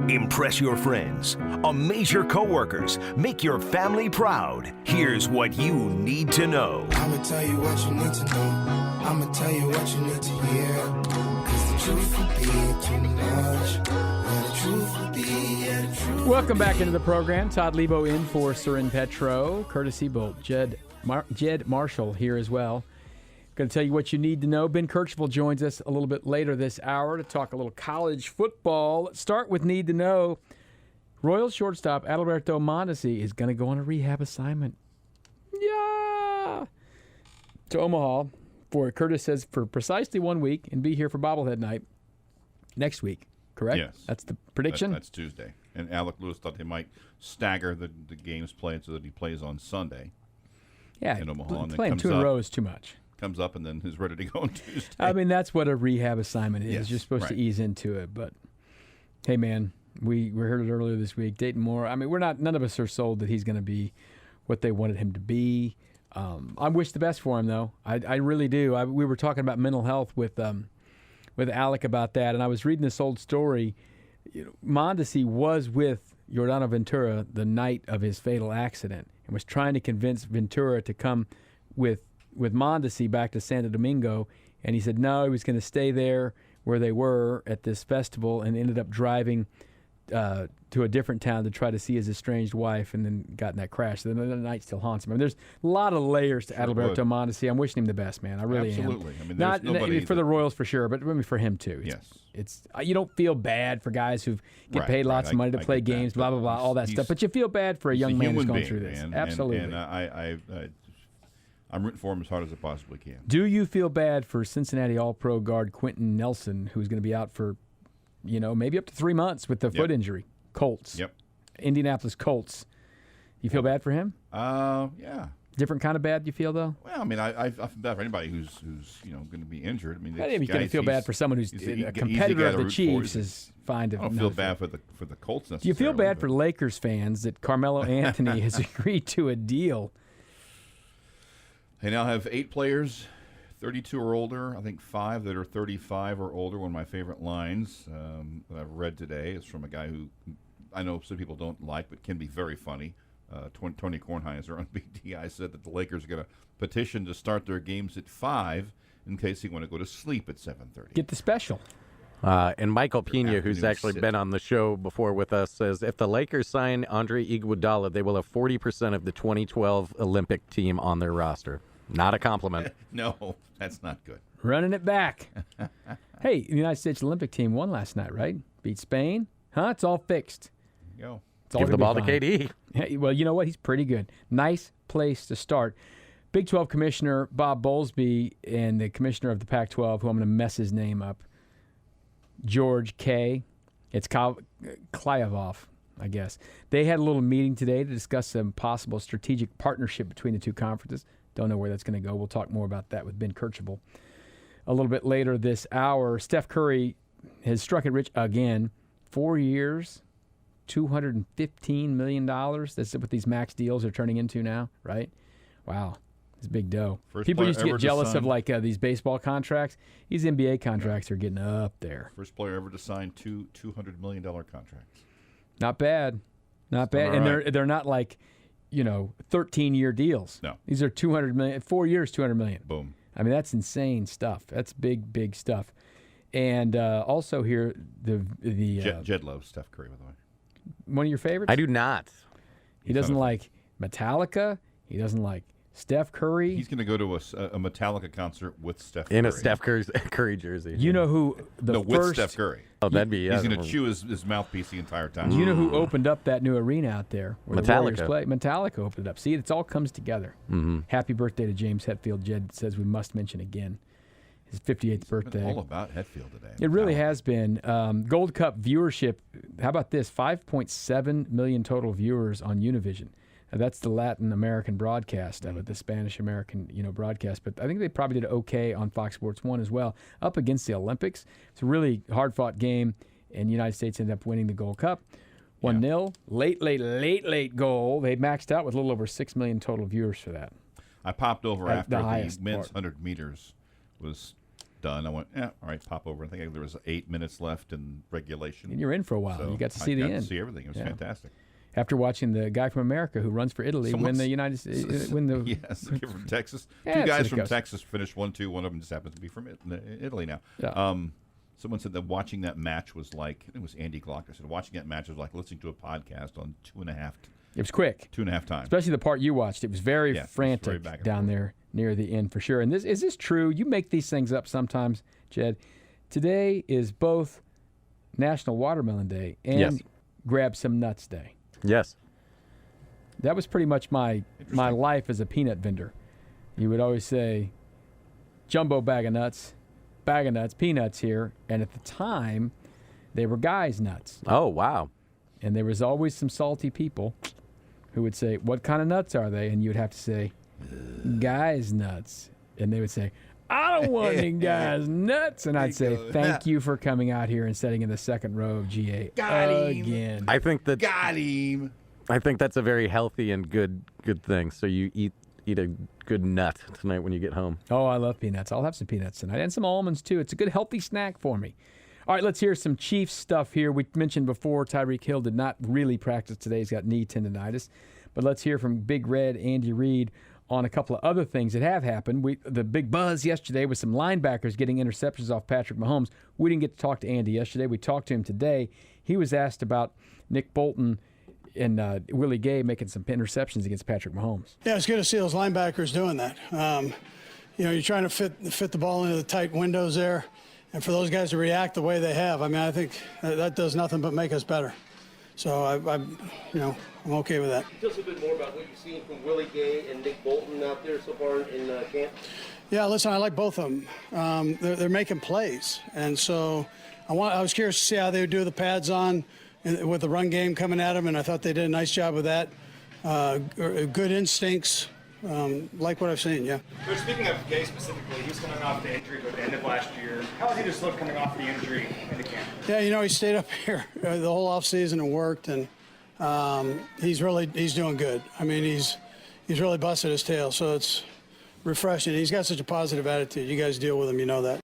Impress your friends. Amaze your coworkers. Make your family proud. Here's what you need to know. I'ma tell you what you need to know. I'ma tell you what you need to hear. Cause the truth will be too much. Yeah, the truth will be, yeah, the truth. Welcome back into the program. Todd Lebo in for Soren Petro. Courtesy Bolt. Jed Marshall here as well. Going to tell you what you need to know. Ben Kirchhoff joins us a little bit later this hour to talk a little college football. Let's start with need to know. Royals shortstop Adalberto Mondesi is going to go on a rehab assignment. Yeah! To Omaha for, Curtis says, for precisely 1 week and be here for bobblehead night next week. Correct? Yes. That's the prediction? That's Tuesday. And Alec Lewis thought they might stagger the games played so that he plays on Sunday. Yeah, in Omaha, and playing 2 in a row is too much. Comes up and then is ready to go on Tuesday. I mean, that's what a rehab assignment is. Yes, You're supposed to ease into it. But, hey, man, we heard it earlier this week. Dayton Moore, I mean, none of us are sold that he's going to be what they wanted him to be. I wish the best for him, though. I really do. We were talking about mental health with Alec about that, and I was reading this old story. Mondesi was with Yordano Ventura the night of his fatal accident and was trying to convince Ventura to come with Mondesi back to Santo Domingo, and he said no, he was going to stay there where they were at this festival, and ended up driving to a different town to try to see his estranged wife, and then got in that crash. So the night still haunts him. I mean, there's a lot of layers to Adalberto Mondesi. I'm wishing him the best, man. I really Absolutely. am. I mean, not nobody for the Royals for sure, but maybe for him too. It's you don't feel bad for guys who get paid lots of money to play games, blah blah blah, all that stuff. But you feel bad for a young man who's going through this. Man. Absolutely. And I'm rooting for him as hard as I possibly can. Do you feel bad for Cincinnati All-Pro guard Quentin Nelson, who's going to be out for, maybe up to 3 months with the foot injury? Colts. Yep. Indianapolis Colts. You feel bad for him? Yeah. Different kind of bad you feel, though? Well, I mean, I feel bad for anybody who's going to be injured. I mean, you're going to feel bad for someone who's a competitor of the Chiefs is fine to. I don't feel bad for the Colts necessarily. Do you feel bad for Lakers fans that Carmelo Anthony has agreed to a deal? They now have 8 players, 32 or older. I think 5 that are 35 or older. One of my favorite lines that I've read today is from a guy who I know some people don't like, but can be very funny. Tony Kornheiser on BTI said that the Lakers are going to petition to start their games at 5 in case they want to go to sleep at 7:30. Get the special. And Michael Pena, who's actually been on the show before with us, says if the Lakers sign Andre Iguodala, they will have 40% of the 2012 Olympic team on their roster. Not a compliment. No, that's not good. Running it back. Hey, the United States Olympic team won last night, right? Beat Spain. It's all fixed. There you go. Give the ball to KD. Hey, well, you know what? He's pretty good. Nice place to start. Big 12 Commissioner Bob Bowlesby and the Commissioner of the Pac-12, who I'm going to mess his name up, George K. It's Klyavov, I guess. They had a little meeting today to discuss some possible strategic partnership between the two conferences. Don't know where that's going to go. We'll talk more about that with Ben Kirchhoff a little bit later this hour. Steph Curry has struck it rich again. 4 years, $215 million. That's what these max deals are turning into now, right? Wow. It's big dough. People used to get jealous of these baseball contracts. These NBA contracts are getting up there. First player ever to sign 2 $200 million contracts. Not bad. Not bad. And right. they're not 13-year deals. No. These are $200 million, 4 years, $200 million. Boom. I mean, that's insane stuff. That's big, big stuff. And also here, Jed loves Steph Curry, by the way. One of your favorites? I do not. He doesn't like Metallica. He doesn't like Steph Curry. He's going to go to a Metallica concert with Steph Curry. In a Steph Curry jersey. You know who with Steph Curry. Oh, that'd be He's going to chew his mouthpiece the entire time. You know who opened up that new arena out there where the Warriors play? Metallica opened it up. See, it all comes together. Mm-hmm. Happy birthday to James Hetfield. Jed says we must mention again his 58th birthday. It's been all about Hetfield today. It really has been. Gold Cup viewership. How about this? 5.7 million total viewers on Univision. That's the Latin American broadcast of it, the Spanish American, broadcast. But I think they probably did okay on Fox Sports 1 as well, up against the Olympics. It's a really hard-fought game, and the United States ended up winning the Gold Cup. 1-0. Late goal. They maxed out with a little over 6 million total viewers for that. I popped over after the men's part. 100 meters was done. I went, all right, pop over. I think there was 8 minutes left in regulation. And you're in for a while. So You got to see the I end. got to see everything. It was fantastic. After watching the guy from America who runs for Italy win the United States, win the yes, the kid from Texas. Yeah, Two guys so it from goes. Texas finished 1-2. One of them just happens to be from Italy now. Yeah. Someone said that watching that match was like, it was Andy Glocker said, watching that match was like listening to a podcast on 2.5. It was quick. 2.5 times. Especially the part you watched. It was very frantic very back and down forth. there near the end for sure. And is this true? You make these things up sometimes, Jed. Today is both National Watermelon Day and Grab Some Nuts Day. Yes. That was pretty much my life as a peanut vendor. You would always say, jumbo bag of nuts, peanuts here. And at the time, they were guys' nuts. Oh, wow. And there was always some salty people who would say, what kind of nuts are they? And you would have to say, guys' nuts. And they would say, I don't want any guys' nuts. And I'd say, thank you for coming out here and sitting in the second row of GA again. I think that Got him. I think that's a very healthy and good thing. So you eat a good nut tonight when you get home. Oh, I love peanuts. I'll have some peanuts tonight and some almonds, too. It's a good, healthy snack for me. All right, let's hear some Chiefs stuff here. We mentioned before Tyreek Hill did not really practice today. He's got knee tendonitis. But let's hear from Big Red Andy Reid on a couple of other things that have happened. The big buzz yesterday was some linebackers getting interceptions off Patrick Mahomes. We didn't get to talk to Andy yesterday. We talked to him today. He was asked about Nick Bolton and Willie Gay making some interceptions against Patrick Mahomes. Yeah, it's good to see those linebackers doing that. You're trying to fit the ball into the tight windows there, and for those guys to react the way they have, I mean, I think that does nothing but make us better. So I'm okay with that. Tell us a bit more about what you've seen from Willie Gay and Nick Bolton out there so far in camp. Yeah, listen, I like both of them. They're making plays, and so I was curious to see how they would do the pads on with the run game coming at them, and I thought they did a nice job with that. Good instincts, like what I've seen, yeah. But speaking of Gay specifically, he was coming off the injury at the end of last year. How has he just looked coming off the injury into camp? Yeah, he stayed up here the whole offseason and worked, and he's doing good. I mean, he's really busted his tail, so it's refreshing. He's got such a positive attitude. You guys deal with him, you know that.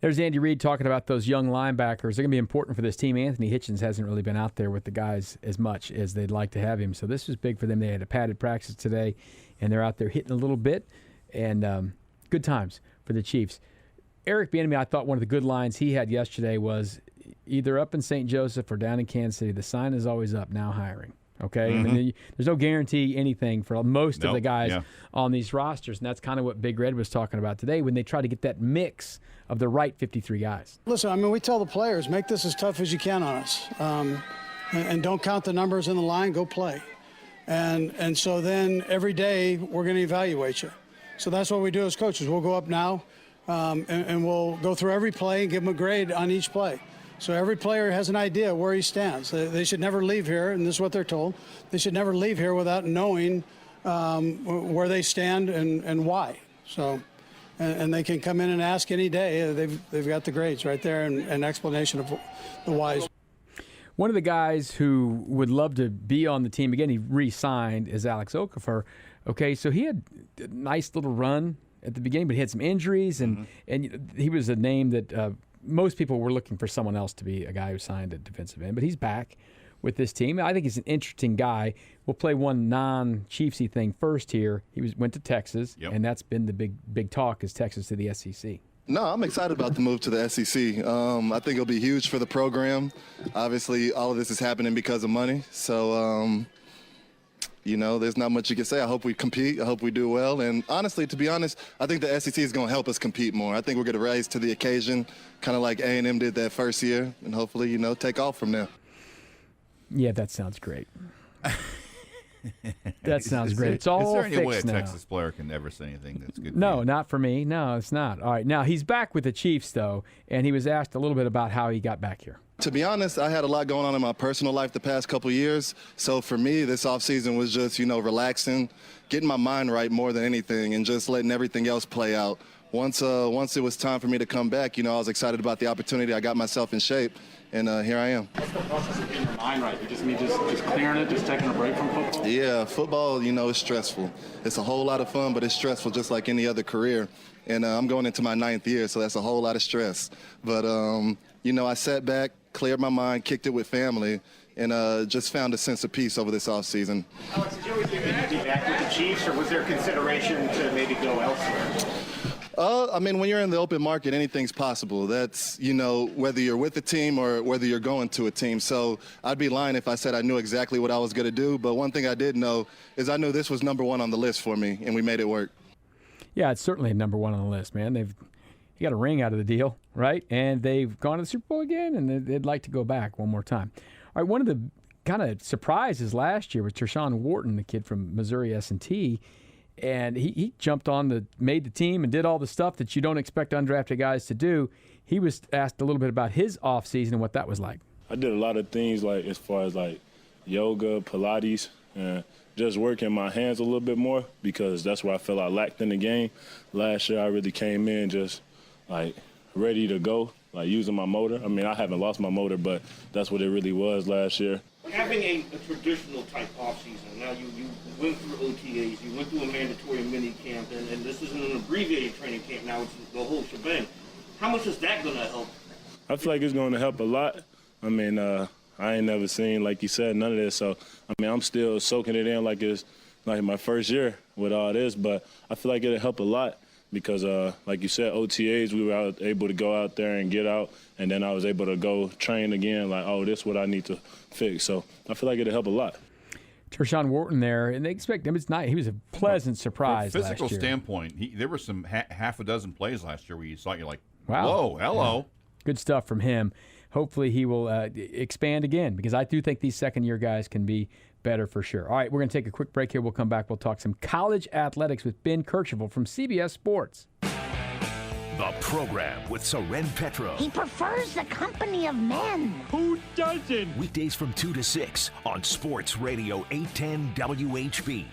There's Andy Reid talking about those young linebackers. They're going to be important for this team. Anthony Hitchens hasn't really been out there with the guys as much as they'd like to have him. So this was big for them. They had a padded practice today, and they're out there hitting a little bit. And good times for the Chiefs. Eric Bieniemy, I thought one of the good lines he had yesterday was either up in St. Joseph or down in Kansas City, the sign is always up, now hiring. Okay? Mm-hmm. I mean, there's no guarantee anything for most of the guys on these rosters, and that's kind of what Big Red was talking about today when they try to get that mix of the right 53 guys. Listen, I mean, we tell the players, make this as tough as you can on us, and don't count the numbers in the line, go play. And so then every day we're going to evaluate you. So that's what we do as coaches. We'll go up now, and we'll go through every play and give them a grade on each play. So every player has an idea where he stands. They should never leave here, and this is what they're told. They should never leave here without knowing where they stand and why. So, and they can come in and ask any day. They've got the grades right there and an explanation of the whys. One of the guys who would love to be on the team, again, he re-signed, is Alex Okafor. Okay, so he had a nice little run at the beginning, but he had some injuries, and he was a name that most people were looking for someone else to be a guy who signed at defensive end, but he's back with this team. I think he's an interesting guy. We'll play one non-Chiefsy thing first here. He went to Texas, and that's been the big talk, is Texas to the SEC. No, I'm excited about the move to the SEC. I think it'll be huge for the program. Obviously, all of this is happening because of money. So, there's not much you can say. I hope we compete. I hope we do well. And honestly, to be honest, I think the SEC is going to help us compete more. I think we're going to rise to the occasion, kind of like A&M did that first year, and hopefully, take off from there. Yeah, that sounds great. That sounds great. It's all Is there any way a fixed now. Texas player can never say anything that's good? No, not for me. No, it's not. All right, now he's back with the Chiefs, though, and he was asked a little bit about how he got back here. To be honest, I had a lot going on in my personal life the past couple years. So for me, this offseason was just, relaxing, getting my mind right more than anything, and just letting everything else play out. once it was time for me to come back, I was excited about the opportunity. I got myself in shape, and here I am. What's the process of getting your mind right? You just mean just clearing it, just taking a break from football? Yeah, football, is stressful. It's a whole lot of fun, but it's stressful just like any other career. And I'm going into my 9th year, so that's a whole lot of stress. But, I sat back, cleared my mind, kicked it with family, and just found a sense of peace over this offseason. Alex, did you always think that you'd be back with the Chiefs, or was there consideration to maybe go elsewhere? When you're in the open market, anything's possible. That's, whether you're with a team or whether you're going to a team. So I'd be lying if I said I knew exactly what I was going to do. But one thing I did know is I knew this was number one on the list for me, and we made it work. Yeah, it's certainly number one on the list, man. He got a ring out of the deal, right? And they've gone to the Super Bowl again, and they'd like to go back one more time. All right, one of the kind of surprises last year was Tershawn Wharton, the kid from Missouri S&T. And he jumped on made the team and did all the stuff that you don't expect undrafted guys to do. He was asked a little bit about his offseason and what that was like. I did a lot of things as far as yoga, Pilates, and just working my hands a little bit more because that's where I felt I lacked in the game. Last year I really came in just ready to go, using my motor. I haven't lost my motor, but that's what it really was last year. Having a traditional type offseason, now you went through OTAs, you went through a mandatory mini camp, and this isn't an abbreviated training camp now, it's the whole shebang. How much is that going to help? I feel like it's going to help a lot. I ain't never seen, like you said, none of this, so I'm still soaking it in like it's my first year with all this, but I feel like it'll help a lot. Because, like you said, OTAs, we were able to go out there and get out, and then I was able to go train again, this is what I need to fix. So I feel like it'll help a lot. Tershawn Wharton there, and they expect him. It's nice. He was a pleasant surprise From a physical last year. standpoint, there were some half a dozen plays last year where you saw you're like, wow. Whoa, hello. Yeah. Good stuff from him. Hopefully he will expand again because I do think these second-year guys can be better for sure. All right, we're going to take a quick break here. We'll come back. We'll talk some college athletics with Ben Kercheval from CBS Sports. The program with Soren Petro. He prefers the company of men. Who doesn't? Weekdays from 2 to 6 on Sports Radio 810 WHB.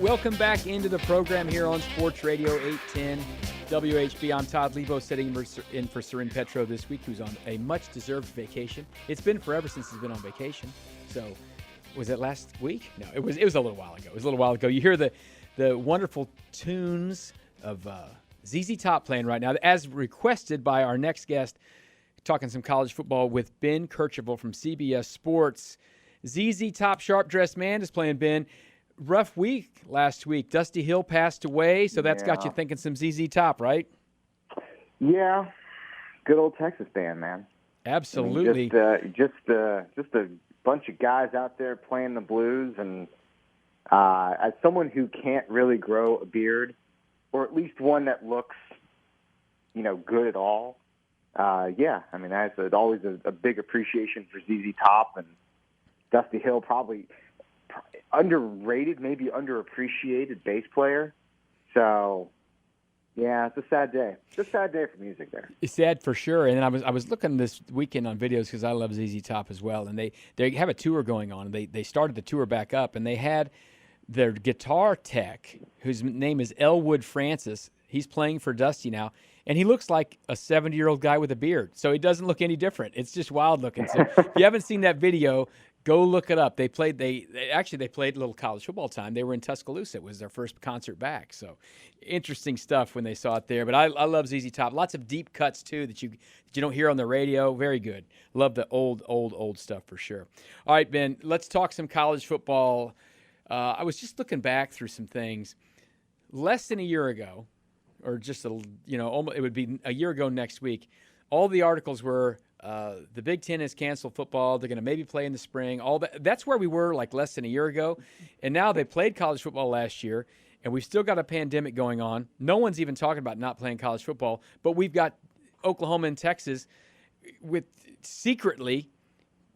Welcome back into the program here on Sports Radio 810 WHB. I'm Todd Lebo, sitting in for Soren Petro this week, who's on a much-deserved vacation. It's been forever since he's been on vacation. So, was it last week? No, it was a little while ago. You hear the wonderful tunes of ZZ Top playing right now, as requested by our next guest, talking some college football with Ben Kercheval from CBS Sports. ZZ Top, sharp-dressed man, is playing, Ben. Rough week last week. Dusty Hill passed away, so that's got you thinking some ZZ Top, right? Yeah, good old Texas band, man. Absolutely. Just a bunch of guys out there playing the blues, and as someone who can't really grow a beard, or at least one that looks, good at all, I had always a big appreciation for ZZ Top, and Dusty Hill probably underrated, maybe underappreciated bass player. So, yeah, it's a sad day. It's a sad day for music there. It's sad for sure. And then I was looking this weekend on videos because I love ZZ Top as well. And they have a tour going on. They started the tour back up, and they had their guitar tech, whose name is Elwood Francis. He's playing for Dusty now, and he looks like a 70-year-old guy with a beard. So he doesn't look any different. It's just wild looking. So if you haven't seen that video, go look it up. They played a little college football time. They were in Tuscaloosa. It was their first concert back. So interesting stuff when they saw it there. But I love ZZ Top. Lots of deep cuts too that you don't hear on the radio. Very good. Love the old stuff for sure. All right, Ben, let's talk some college football. I was just looking back through some things. Less than a year ago, or just it would be a year ago next week, all the articles were the Big Ten has canceled football. They're going to maybe play in the spring. All that's where we were like less than a year ago. And now they played college football last year, and we've still got a pandemic going on. No one's even talking about not playing college football, but we've got Oklahoma and Texas with secretly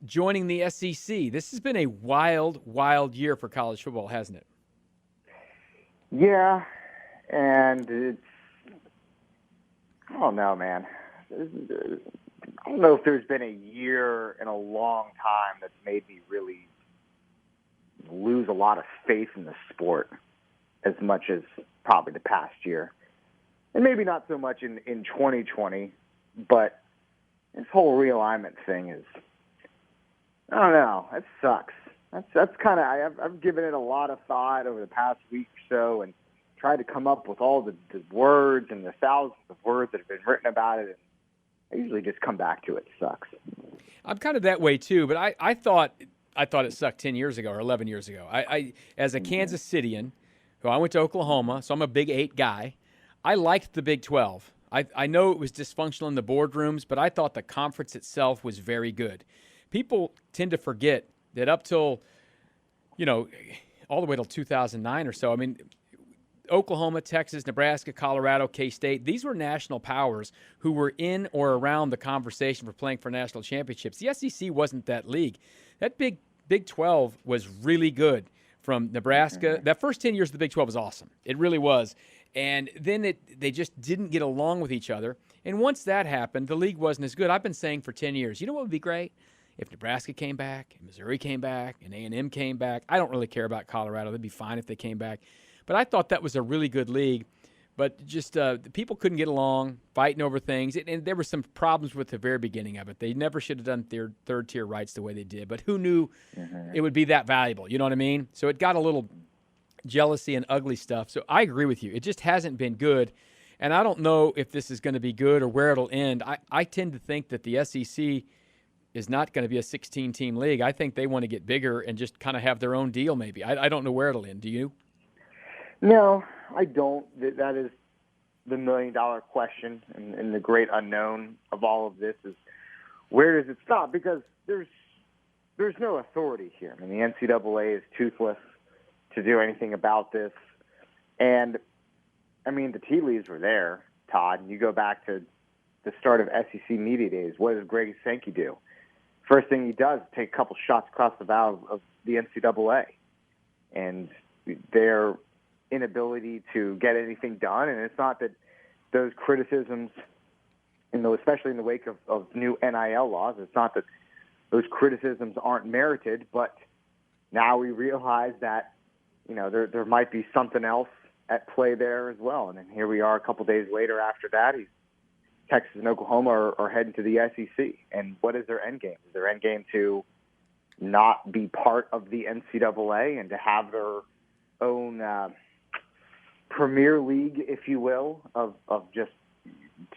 joining the SEC. This has been a wild, wild year for college football, hasn't it? Yeah, and it's, I don't know, man. I don't know if there's been a year in a long time that's made me really lose a lot of faith in the sport as much as probably the past year. And maybe not so much in 2020, but this whole realignment thing is, I don't know, that sucks. That's kind of, I've given it a lot of thought over the past week or so and tried to come up with all the words and the thousands of words that have been written about it, and I usually just come back to it sucks. I'm kind of that way too, but I thought it sucked 10 years ago or 11 years ago. I as a Kansas Cityan, who I went to Oklahoma, so I'm a Big 8 guy, I liked the Big 12. I know it was dysfunctional in the boardrooms, but I thought the conference itself was very good. People tend to forget that up till, all the way till 2009 or so, I mean, Oklahoma, Texas, Nebraska, Colorado, K-State, these were national powers who were in or around the conversation for playing for national championships. The SEC wasn't that league. That Big 12 was really good from Nebraska. That first 10 years of the Big 12 was awesome. It really was. And then they just didn't get along with each other. And once that happened, the league wasn't as good. I've been saying for 10 years, you know what would be great? If Nebraska came back, and Missouri came back, and A&M came back. I don't really care about Colorado. They'd be fine if they came back. But I thought that was a really good league. But just the people couldn't get along, fighting over things. And there were some problems with the very beginning of it. They never should have done their third-tier rights the way they did. But who knew it would be that valuable? You know what I mean? So it got a little jealousy and ugly stuff. So I agree with you. It just hasn't been good. And I don't know if this is going to be good or where it'll end. I tend to think that the SEC is not going to be a 16-team league. I think they want to get bigger and just kind of have their own deal maybe. I don't know where it'll end. Do you? No, I don't. That is the million-dollar question, and the great unknown of all of this is where does it stop? Because there's no authority here. I mean, the NCAA is toothless to do anything about this. And, I mean, the tea leaves were there, Todd. You go back to the start of SEC Media Days. What does Greg Sankey do? First thing he does is take a couple shots across the bow of the NCAA. And their inability to get anything done. And it's not that those criticisms, especially in the wake of new NIL laws, it's not that those criticisms aren't merited, but now we realize that, there might be something else at play there as well. And then here we are a couple days later after that. Texas and Oklahoma are heading to the SEC. And what is their end game? Is their end game to not be part of the NCAA and to have their own Premier League, if you will, of just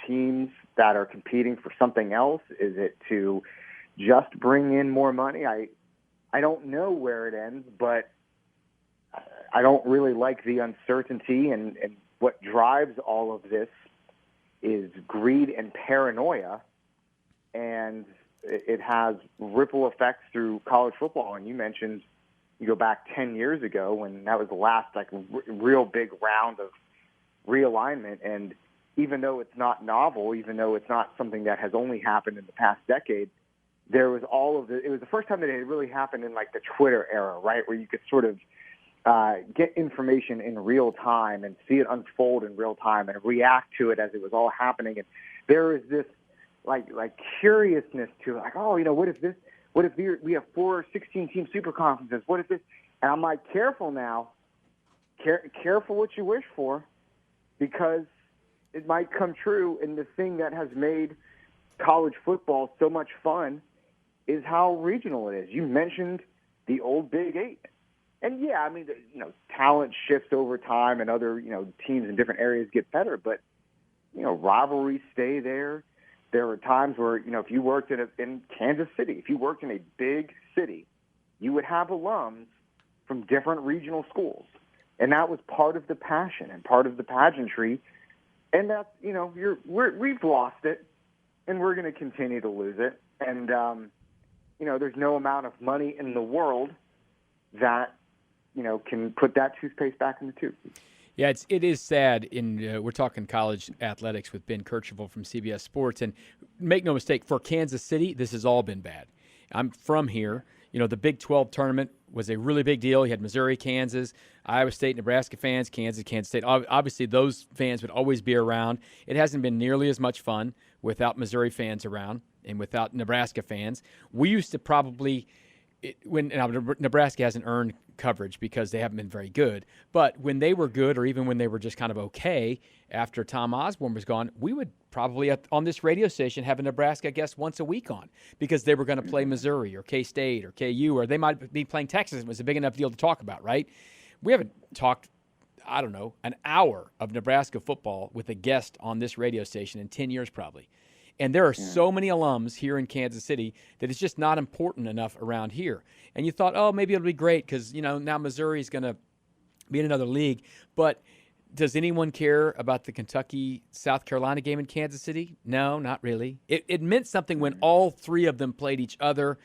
teams that are competing for something else? Is it to just bring in more money? I don't know where it ends, but I don't really like the uncertainty, and what drives all of this is greed and paranoia, and it has ripple effects through college football. And you mentioned you go back 10 years ago when that was the last real big round of realignment, and even though it's not novel, even though it's not something that has only happened in the past decade, there was it was the first time that it had really happened in the Twitter era, right, where you could sort of get information in real time and see it unfold in real time and react to it as it was all happening. And there is this curiousness to it, what if we have 4 16-team super conferences? What if this? And I'm careful now. Careful what you wish for, because it might come true. And the thing that has made college football so much fun is how regional it is. You mentioned the old Big 8. And, yeah, I mean, talent shifts over time and other, teams in different areas get better. But, rivalries stay there. There were times where, if you worked in Kansas City, if you worked in a big city, you would have alums from different regional schools. And that was part of the passion and part of the pageantry. And that's, we've lost it, and we're going to continue to lose it. And, there's no amount of money in the world that, can put that toothpaste back in the tube. Yeah, it is sad. We're talking college athletics with Ben Kirchhoff from CBS Sports, and make no mistake, for Kansas City, this has all been bad. I'm from here. The Big 12 tournament was a really big deal. You had Missouri, Kansas, Iowa State, Nebraska fans, Kansas State. Obviously, those fans would always be around. It hasn't been nearly as much fun without Missouri fans around and without Nebraska fans. We used to probably Nebraska hasn't earned coverage because they haven't been very good. But when they were good, or even when they were just kind of okay after Tom Osborne was gone, we would probably on this radio station have a Nebraska guest once a week on because they were going to play Missouri or K-State or KU, or they might be playing Texas. It was a big enough deal to talk about, right? We haven't talked, I don't know, an hour of Nebraska football with a guest on this radio station in 10 years probably. And there are so many alums here in Kansas City that it's just not important enough around here. And you thought, oh, maybe it'll be great because, now Missouri is going to be in another league. But does anyone care about the Kentucky-South Carolina game in Kansas City? No, not really. It meant something when all three of them played each other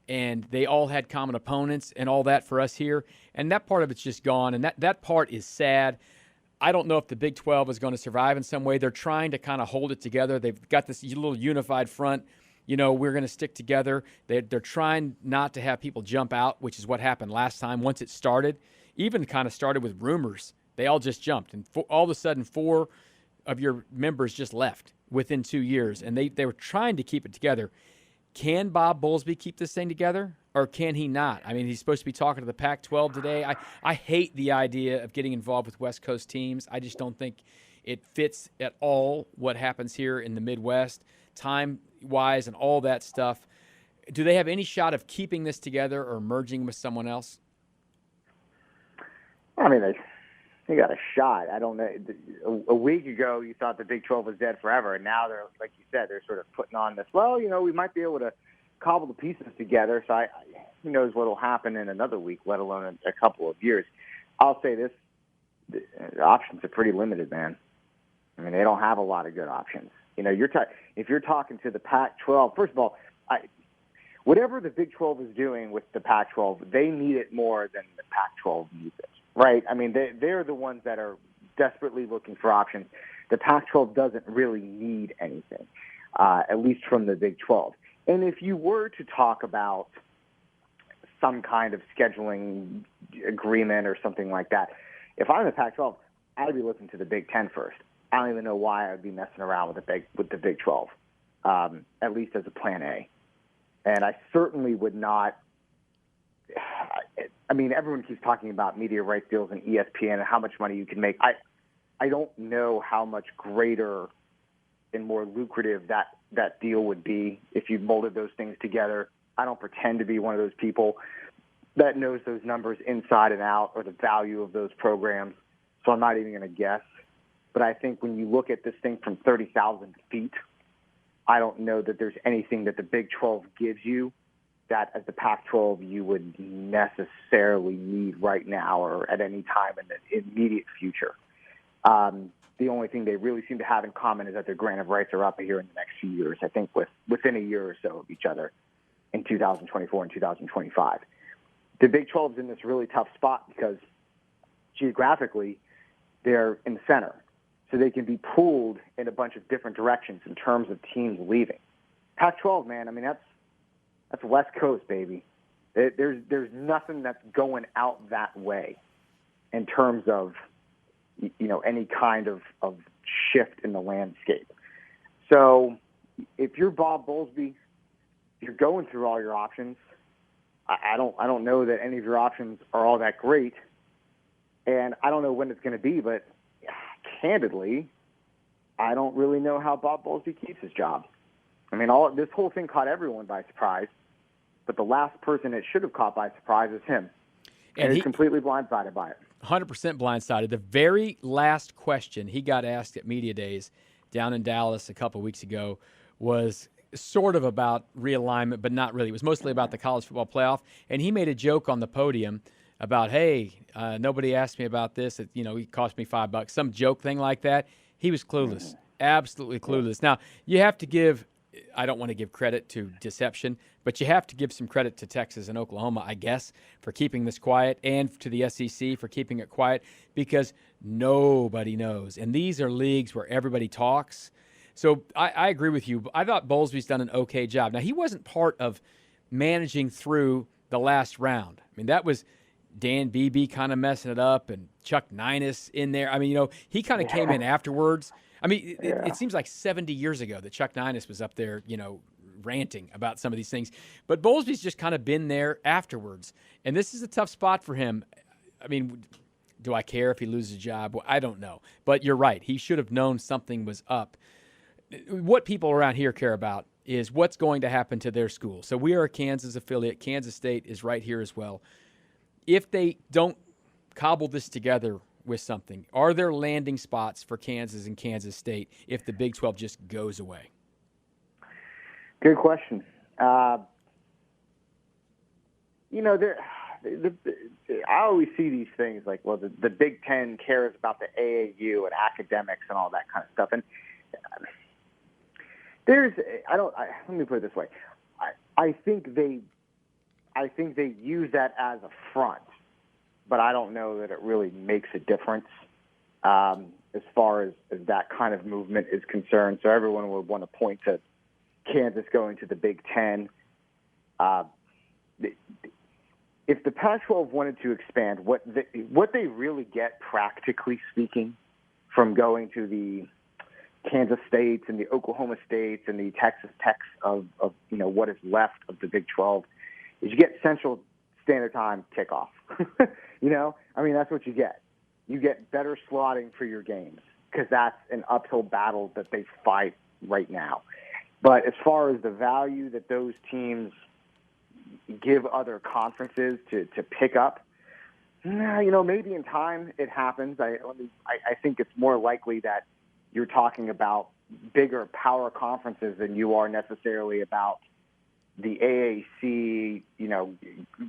and they all had common opponents and all that for us here. And that part of it's just gone, and that part is sad. I don't know if the Big 12 is going to survive in some way. They're trying to kind of hold it together. They've got this little unified front. We're going to stick together. They're trying not to have people jump out, which is what happened last time. Once it started, even kind of started with rumors. They all just jumped. And all of a sudden, 4 of your members just left within 2 years. And they were trying to keep it together. Can Bob Bowlesby keep this thing together, or can he not? I mean, he's supposed to be talking to the Pac-12 today. I hate the idea of getting involved with West Coast teams. I just don't think it fits at all what happens here in the Midwest, time-wise and all that stuff. Do they have any shot of keeping this together or merging with someone else? I mean, they got a shot. I don't know. A week ago, you thought the Big 12 was dead forever, and now they're, like you said, they're sort of putting on this, we might be able to cobble the pieces together. So who knows what will happen in another week, let alone in a couple of years. I'll say this, the options are pretty limited, man. I mean, they don't have a lot of good options. If you're talking to the Pac-12, first of all, whatever the Big 12 is doing with the Pac-12, they need it more than the Pac-12 needs it. Right. I mean, they're the ones that are desperately looking for options. The Pac-12 doesn't really need anything, at least from the Big 12. And if you were to talk about some kind of scheduling agreement or something like that, if I'm the Pac-12, I'd be looking to the Big 10 first. I don't even know why I'd be messing around with the Big 12, at least as a plan A. And I certainly would not. I mean, everyone keeps talking about media rights deals and ESPN and how much money you can make. I don't know how much greater and more lucrative that deal would be if you molded those things together. I don't pretend to be one of those people that knows those numbers inside and out or the value of those programs, so I'm not even going to guess. But I think when you look at this thing from 30,000 feet, I don't know that there's anything that the Big 12 gives you that as the Pac-12 you would necessarily need right now or at any time in the immediate future. The only thing they really seem to have in common is that their grant of rights are up here in the next few years, I think within a year or so of each other in 2024 and 2025. The Big 12 is in this really tough spot because geographically they're in the center. So they can be pulled in a bunch of different directions in terms of teams leaving. Pac-12, man, I mean, that's West Coast, baby. There's nothing that's going out that way in terms of, any kind of shift in the landscape. So if you're Bob Bowlesby, you're going through all your options. I don't know that any of your options are all that great, and I don't know when it's going to be, but candidly, I don't really know how Bob Bowlesby keeps his job. I mean, this whole thing caught everyone by surprise, but the last person it should have caught by surprise is him. And he's completely blindsided by it. 100% blindsided. The very last question he got asked at Media Days down in Dallas a couple weeks ago was sort of about realignment, but not really. It was mostly about the college football playoff, and he made a joke on the podium about, hey, nobody asked me about this. It cost me $5, some joke thing like that. He was clueless, absolutely clueless. Now, you have to give – I don't want to give credit to deception, but you have to give some credit to Texas and Oklahoma, I guess, for keeping this quiet, and to the SEC for keeping it quiet, because nobody knows. And these are leagues where everybody talks. So I agree with you. I thought Bowlesby's done an okay job. Now, he wasn't part of managing through the last round. I mean, that was Dan Beebe kind of messing it up and Chuck Ninus in there. I mean, he kind of came in afterwards. I mean, it seems like 70 years ago that Chuck Ninus was up there, ranting about some of these things. But Bowlesby's just kind of been there afterwards. And this is a tough spot for him. I mean, do I care if he loses a job? Well, I don't know. But you're right. He should have known something was up. What people around here care about is what's going to happen to their school. So we are a Kansas affiliate. Kansas State is right here as well. If they don't cobble this together with something, are there landing spots for Kansas and Kansas State if the Big 12 just goes away? Good question. I always see these things like, well, the Big Ten cares about the AAU and academics and all that kind of stuff. And let me put it this way. I think they use that as a front, but I don't know that it really makes a difference as far as that kind of movement is concerned. So everyone would want to point to Kansas going to the Big Ten. If the Pac-12 wanted to expand, what they really get, practically speaking, from going to the Kansas States and the Oklahoma States and the Texas Techs of what is left of the Big 12 is you get Central Standard Time kickoff. That's what you get. You get better slotting for your games because that's an uphill battle that they fight right now. But as far as the value that those teams give other conferences to pick up, maybe in time it happens. I think it's more likely that you're talking about bigger power conferences than you are necessarily about the AAC,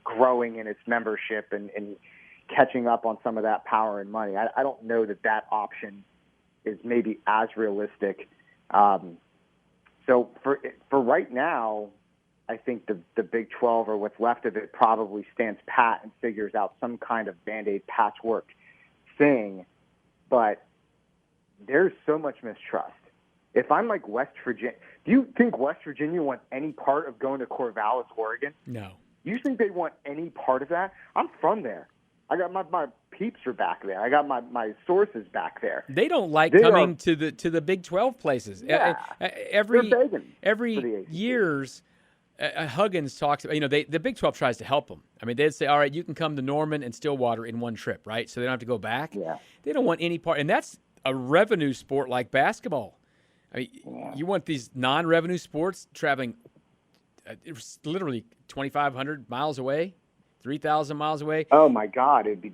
growing in its membership and catching up on some of that power and money. I don't know that option is maybe as realistic. So for right now, I think the Big 12 or what's left of it probably stands pat and figures out some kind of Band-Aid patchwork thing. But there's so much mistrust. If I'm like West Virginia, do you think West Virginia wants any part of going to Corvallis, Oregon? No. You think they want any part of that? I'm from there. I got my peeps are back there. I got my sources back there. They don't like coming to the Big 12 places. Yeah, every begging years, Huggins talks about, the Big 12 tries to help them. I mean, they'd say, all right, you can come to Norman and Stillwater in one trip, right? So they don't have to go back. Yeah. They don't want any part. And that's a revenue sport like basketball. I mean, you want these non-revenue sports traveling literally 2,500 miles away, 3,000 miles away. Oh, my God. It'd be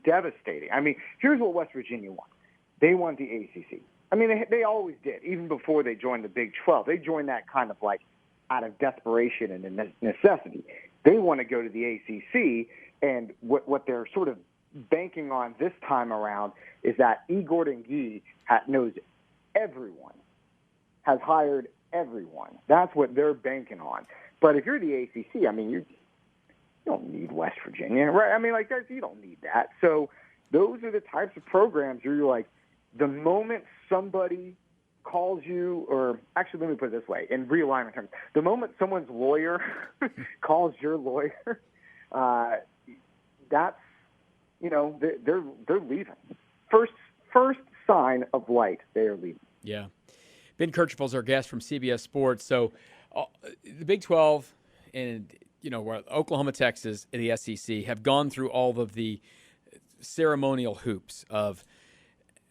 devastating. I mean, here's what West Virginia wants. They want the ACC. I mean, they always did, even before they joined the Big 12. They joined that kind of like out of desperation and necessity. They want to go to the ACC, and what they're sort of banking on this time around is that E. Gordon Gee knows everyone, has hired everyone. That's what they're banking on. But if you're the ACC, I mean, you don't need West Virginia, right? I mean, like, you don't need that. So those are the types of programs where you're like, the moment somebody calls you, or actually, let me put it this way, in realignment terms, the moment someone's lawyer calls your lawyer, that's, they're leaving. First sign of light, they are leaving. Yeah. Ben Kirchhoff's our guest from CBS Sports. So the Big 12 and, Oklahoma, Texas, and the SEC have gone through all of the ceremonial hoops of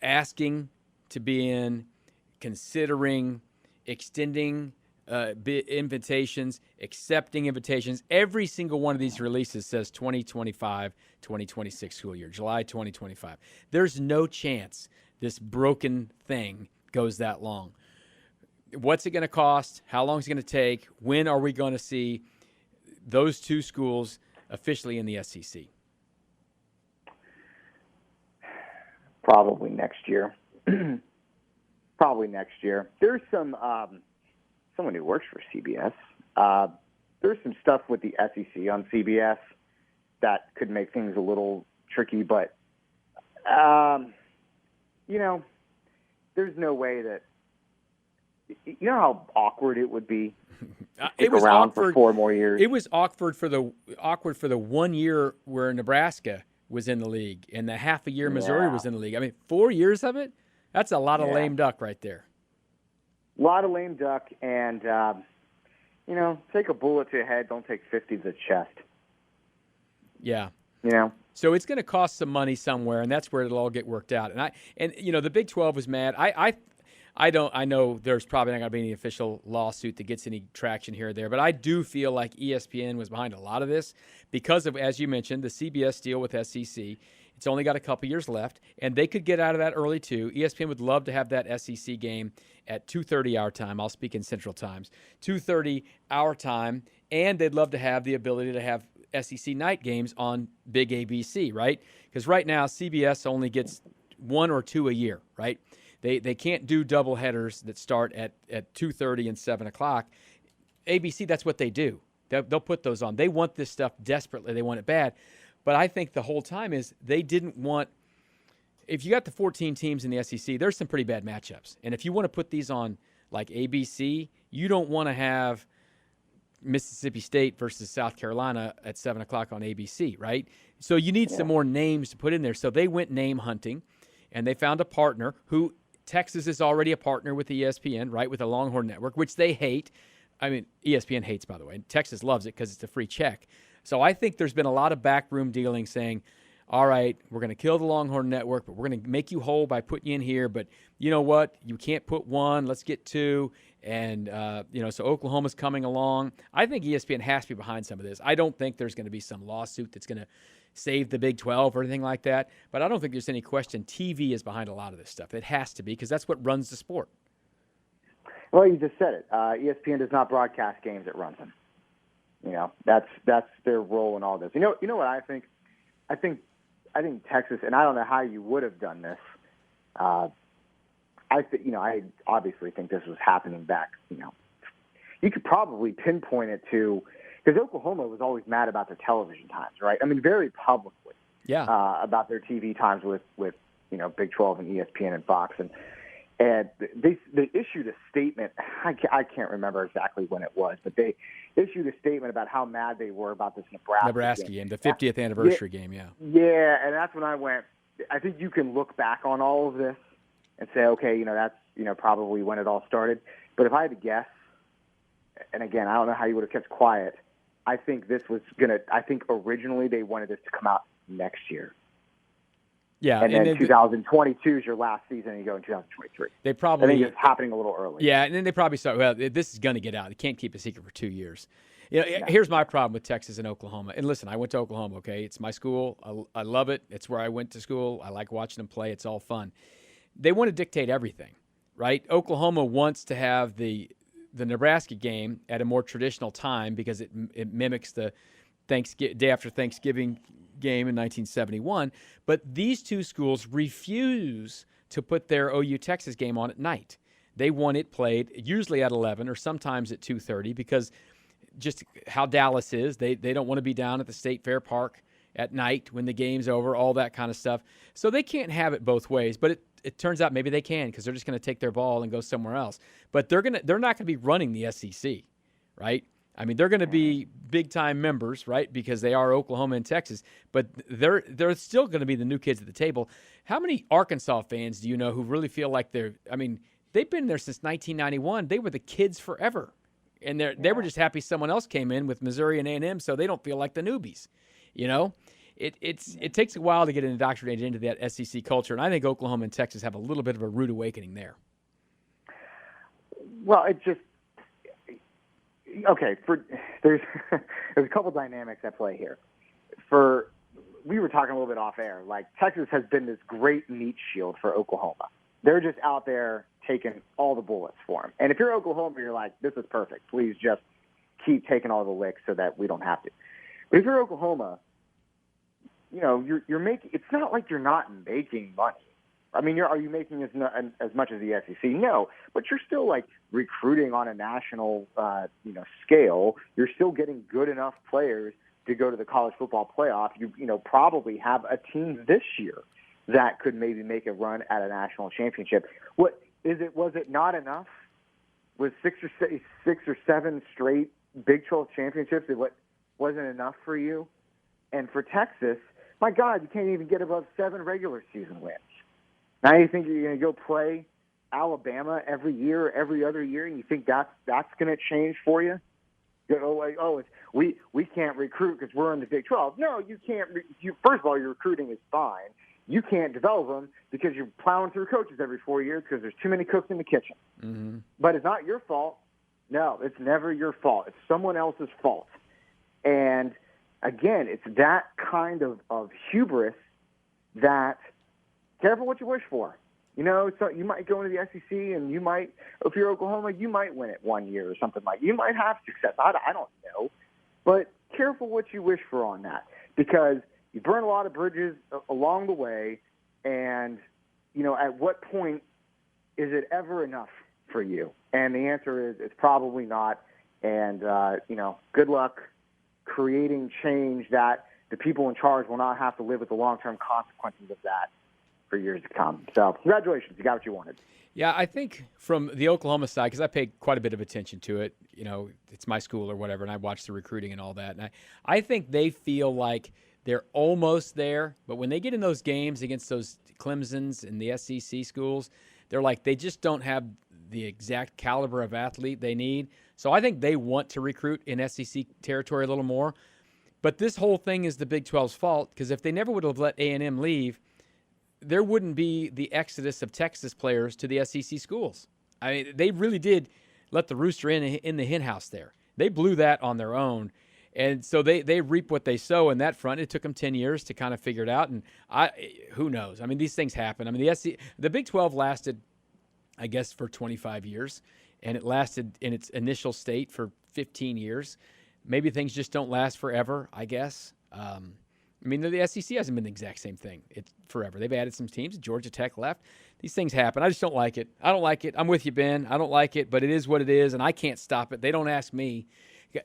asking to be in, considering, extending invitations, accepting invitations. Every single one of these releases says 2025-2026 school year, July 2025. There's no chance this broken thing goes that long. What's it going to cost? How long is it going to take? When are we going to see those two schools officially in the SEC? Probably next year. Probably next year. There's some someone who works for CBS. There's some stuff with the SEC on CBS that could make things a little tricky, but there's no way that. You know how awkward it would be. It was around awkward for 4 more years. It was awkward for the 1 year where Nebraska was in the league, and the half a year Missouri was in the league. I mean, 4 years of it. That's a lot of lame duck right there. A lot of lame duck, and take a bullet to the head. Don't take 50 to the chest. Yeah. So it's going to cost some money somewhere, and that's where it'll all get worked out. And the Big 12 was mad. I know there's probably not going to be any official lawsuit that gets any traction here or there, but I do feel like ESPN was behind a lot of this because of, as you mentioned, the CBS deal with SEC. It's only got a couple years left, and they could get out of that early too. ESPN would love to have that SEC game at 2:30 our time. I'll speak in Central Times. 2:30 our time, and they'd love to have the ability to have SEC night games on big ABC, right? Because right now CBS only gets 1 or 2 a year, right? They can't do double headers that start at 2:30 and 7 o'clock. ABC, that's what they do. They'll put those on. They want this stuff desperately. They want it bad. But I think the whole time is they didn't want – if you got the 14 teams in the SEC, there's some pretty bad matchups. And if you want to put these on like ABC, you don't want to have Mississippi State versus South Carolina at 7 o'clock on ABC, right? So you need some more names to put in there. So they went name hunting, and they found a partner who – Texas is already a partner with ESPN, right, with the Longhorn Network, which they hate. I mean, ESPN hates, by the way. Texas loves it because it's a free check. So I think there's been a lot of backroom dealing saying, all right, we're going to kill the Longhorn Network, but we're going to make you whole by putting you in here. But you know what? You can't put 1. Let's get 2. And, so Oklahoma's coming along. I think ESPN has to be behind some of this. I don't think there's going to be some lawsuit that's going to save the Big 12 or anything like that. But I don't think there's any question TV is behind a lot of this stuff. It has to be because that's what runs the sport. Well, you just said it. ESPN does not broadcast games; it runs them. That's their role in all this. You know what I think? I think Texas, and I don't know how you would have done this. I obviously think this was happening back. You could probably pinpoint it to because Oklahoma was always mad about their television times, right? I mean, very publicly, about their TV times with Big 12 and ESPN and Fox, and they issued a statement. I can't remember exactly when it was, but they issued a statement about how mad they were about this Nebraska game, the 50th anniversary game, Yeah, and that's when I went. I think you can look back on all of this and say, okay, that's probably when it all started. But if I had to guess, and again, I don't know how you would have kept quiet. I think this was I think originally they wanted this to come out next year. Yeah, and then 2022 is your last season, and you go in 2023. They probably I think it's happening a little early. Yeah, and then they probably saw, well, this is going to get out. They can't keep a secret for 2 years. Here's my problem with Texas and Oklahoma. And listen, I went to Oklahoma. Okay, it's my school. I love it. It's where I went to school. I like watching them play. It's all fun. They want to dictate everything, right? Oklahoma wants to have the Nebraska game at a more traditional time because it mimics the day after Thanksgiving game in 1971. But these two schools refuse to put their OU Texas game on at night. They want it played usually at 11 or sometimes at 2:30 because just how Dallas is. They don't want to be down at the State Fair Park at night when the game's over, all that kind of stuff. So they can't have it both ways. But it turns out maybe they can because they're just going to take their ball and go somewhere else. But they're not going to be running the SEC, right? I mean, they're going to be big-time members, right, because they are Oklahoma and Texas. But they're still going to be the new kids at the table. How many Arkansas fans do you know who really feel like they've been there since 1991. They were the kids forever. And they were just happy someone else came in with Missouri and A&M, so they don't feel like the newbies. It takes a while to get indoctrinated into that SEC culture, and I think Oklahoma and Texas have a little bit of a rude awakening there. Well, there's a couple dynamics at play here. We were talking a little bit off air. Like Texas has been this great meat shield for Oklahoma. They're just out there taking all the bullets for them. And if you're Oklahoma, you're like, this is perfect. Please just keep taking all the licks so that we don't have to. But if you're Oklahoma, you're making. It's not like you're not making money. I mean, are you making as much as the SEC? No, but you're still like recruiting on a national, scale. You're still getting good enough players to go to the college football playoff. You probably have a team this year that could maybe make a run at a national championship. What is it? Was it not enough? Was 6 or 7 straight Big 12 championships? It wasn't enough for you? And for Texas, my God, you can't even get above 7 regular season wins. Now you think you're going to go play Alabama every year, every other year, and you think that's going to change for you? You know, like, we can't recruit because we're in the Big 12. No, you can't. First of all, your recruiting is fine. You can't develop them because you're plowing through coaches every 4 years because there's too many cooks in the kitchen. Mm-hmm. But it's not your fault. No, it's never your fault. It's someone else's fault. And, again, it's that kind of hubris that careful what you wish for. You know, so you might go into the SEC and you might, if you're Oklahoma, you might win it 1 year or something like that. You might have success. I don't know. But careful what you wish for on that because you burn a lot of bridges along the way. And, you know, at what point is it ever enough for you? And the answer is it's probably not. And, you know, good luck creating change that the people in charge will not have to live with the long-term consequences of that for years to come. So congratulations. You got what you wanted. Yeah, I think from the Oklahoma side, because I paid quite a bit of attention to it, you know, it's my school or whatever, and I watch the recruiting and all that. And I think they feel like they're almost there, but when they get in those games against those Clemsons and the SEC schools, they're like, they just don't have the exact caliber of athlete they need. So I think they want to recruit in SEC territory a little more. But this whole thing is the Big 12's fault, because if they never would have let A&M leave, there wouldn't be the exodus of Texas players to the SEC schools. I mean, they really did let the rooster in the hen house there. They blew that on their own. And so they reap what they sow in that front. It took them 10 years to kind of figure it out. And who knows? I mean, these things happen. I mean, the Big 12 lasted, I guess, for 25 years. And it lasted in its initial state for 15 years. Maybe things just don't last forever, I guess. I mean, the SEC hasn't been the exact same thing forever. They've added some teams. Georgia Tech left. These things happen. I just don't like it. I don't like it. I'm with you, Ben. I don't like it, but it is what it is, and I can't stop it. They don't ask me.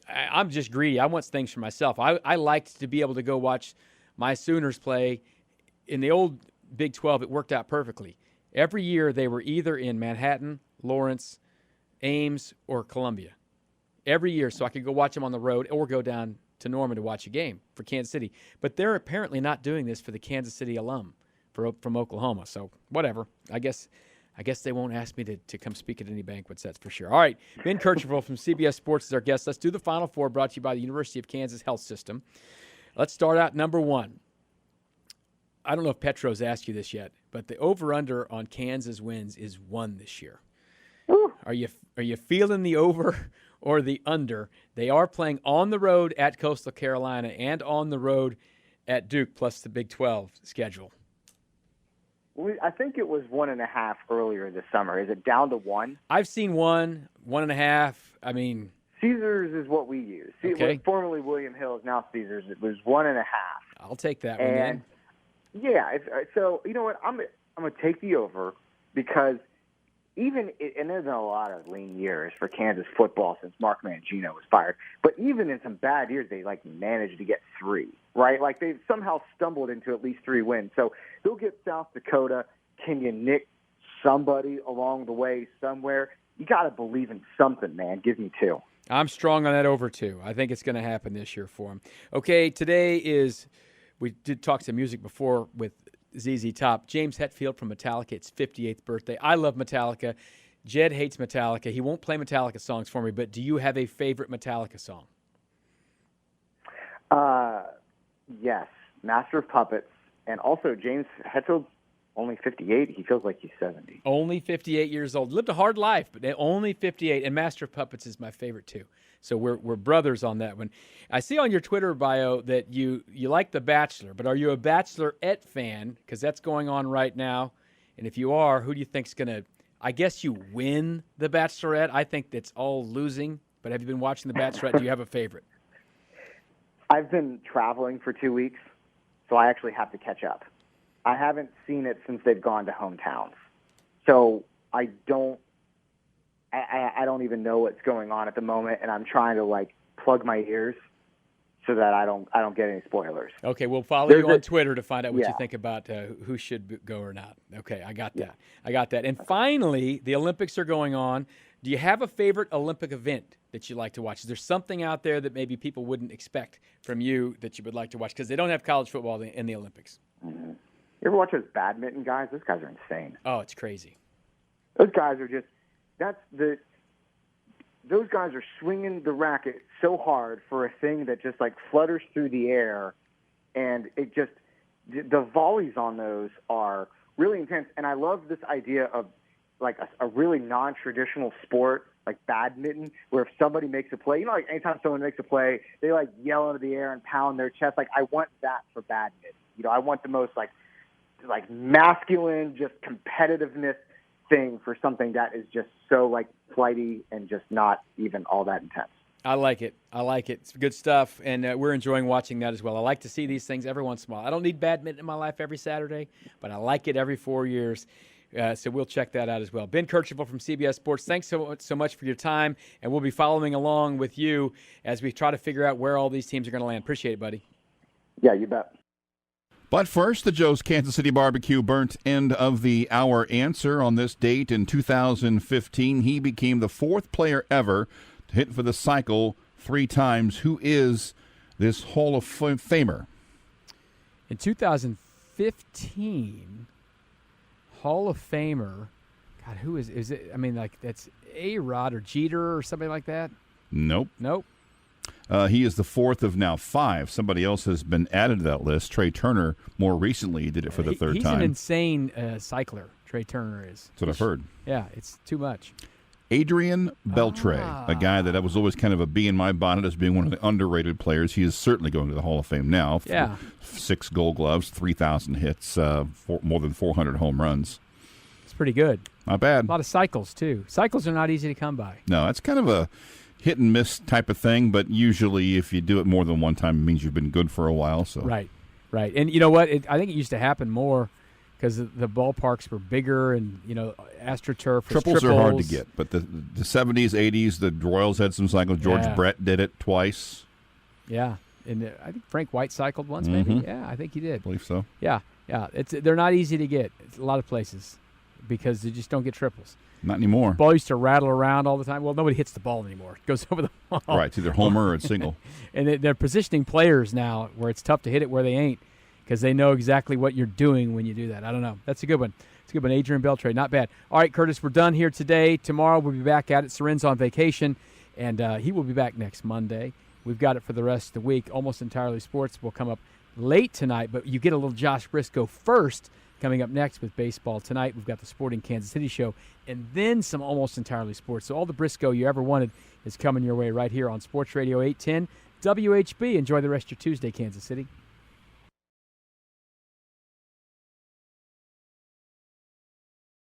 I'm just greedy. I want things for myself. I liked to be able to go watch my Sooners play. In the old Big 12, it worked out perfectly. Every year they were either in Manhattan, Lawrence, Ames, or Columbia. Every year, so I could go watch them on the road or go down to Norman to watch a game for Kansas City. But they're apparently not doing this for the Kansas City alum from Oklahoma. So whatever. I guess they won't ask me to come speak at any banquets, that's for sure. All right, Ben Kirchhoff from CBS Sports is our guest. Let's do the Final Four, brought to you by the University of Kansas Health System. Let's start out number one. I don't know if Petro's asked you this yet, but the over-under on Kansas wins is 1 this year. Ooh. Are you feeling the over or the under? They are playing on the road at Coastal Carolina and on the road at Duke, plus the Big 12 schedule. I think it was 1.5 earlier this summer. Is it down to 1? I've seen 1.5. I mean, Caesars is what we use. Okay. Formerly William Hill, now Caesars. It was 1.5. I'll take that one. And yeah, so you know what? I'm gonna take the over because and there's been a lot of lean years for Kansas football since Mark Mangino was fired. But even in some bad years, they managed to get 3, right? Like they've somehow stumbled into at least 3 wins. So they'll get South Dakota. Can you nick somebody along the way somewhere? You got to believe in something, man. Give me 2. I'm strong on that over 2. I think it's going to happen this year for them. Okay, today we did talk some music before with ZZ Top. James Hetfield from Metallica. It's 58th birthday. I love Metallica. Jed hates Metallica. He won't play Metallica songs for me, but do you have a favorite Metallica song? Yes. Master of Puppets. And also James Hetfield's only 58. He feels like he's 70. Only 58 years old. Lived a hard life, but only 58. And Master of Puppets is my favorite too. So we're brothers on that one. I see on your Twitter bio that you like The Bachelor, but are you a Bachelorette fan? Because that's going on right now. And if you are, who do you think's going to, I guess you win The Bachelorette? I think that's all losing. But have you been watching The Bachelorette? Do you have a favorite? I've been traveling for 2 weeks, so I actually have to catch up. I haven't seen it since they've gone to hometowns. So I don't even know what's going on at the moment, and I'm trying to plug my ears so that I don't get any spoilers. Okay, we'll follow you on Twitter to find out what you think about who should go or not. Okay, I got that. I got that. And finally, the Olympics are going on. Do you have a favorite Olympic event that you like to watch? Is there something out there that maybe people wouldn't expect from you that you would like to watch? Because they don't have college football in the Olympics. Mm-hmm. You ever watch those badminton guys? Those guys are insane. Oh, it's crazy. Those guys are just – those guys are swinging the racket so hard for a thing that just like flutters through the air, and it just the volleys on those are really intense. And I love this idea of like a really non-traditional sport like badminton, where if somebody makes a play, like anytime someone makes a play, they like yell into the air and pound their chest. Like I want that for badminton. I want the most like masculine, just competitiveness thing for something that is just so like flighty and just not even all that intense. I like it. It's good stuff, and we're enjoying watching that as well. I like to see these things every once in a while. I don't need badminton in my life every Saturday, but I like it every 4 years. So we'll check that out as well. Ben Kirchhoff from CBS Sports, thanks so much for your time, and we'll be following along with you as we try to figure out where all these teams are going to land. Appreciate it, buddy. Yeah, you bet. But first, the Joe's Kansas City Barbecue burnt end of the hour answer. On this date in 2015, he became the fourth player ever to hit for the cycle 3 times. Who is this Hall of Famer? In 2015... Hall of Famer, God, who is it? I mean, like that's A-Rod or Jeter or somebody like that? Nope. He is the fourth of now 5. Somebody else has been added to that list. Trey Turner more recently did it for the third time. He's an insane cycler, Trey Turner is. That's what I've heard. Yeah, it's too much. Adrian Beltre, a guy that was always kind of a bee in my bonnet as being one of the underrated players. He is certainly going to the Hall of Fame now. Yeah. 6 Gold Gloves, 3,000 hits, more than 400 home runs. It's pretty good. Not bad. A lot of cycles, too. Cycles are not easy to come by. No, it's kind of a hit and miss type of thing, but usually if you do it more than one time, it means you've been good for a while. So Right. And you know what? I think it used to happen more because the ballparks were bigger and, AstroTurf was triples are hard to get, but the 70s, 80s, the Royals had some cycles. George Brett did it twice. Yeah, and I think Frank White cycled once, maybe. Yeah, I think he did. I believe so. Yeah. They're not easy to get. It's a lot of places because they just don't get triples. Not anymore. Ball used to rattle around all the time. Well, nobody hits the ball anymore. It goes over the wall. Right, it's either homer or it's single. And they're positioning players now where it's tough to hit it where they ain't because they know exactly what you're doing when you do that. I don't know. That's a good one. It's a good one. Adrian Beltre, not bad. All right, Curtis, we're done here today. Tomorrow we'll be back at it. Soren's on vacation, and he will be back next Monday. We've got it for the rest of the week. Almost Entirely Sports will come up late tonight, but you get a little Josh Briscoe first coming up next with baseball tonight. We've got the Sporting Kansas City show, and then some Almost Entirely Sports. So all the Briscoe you ever wanted is coming your way right here on Sports Radio 810 WHB. Enjoy the rest of your Tuesday, Kansas City.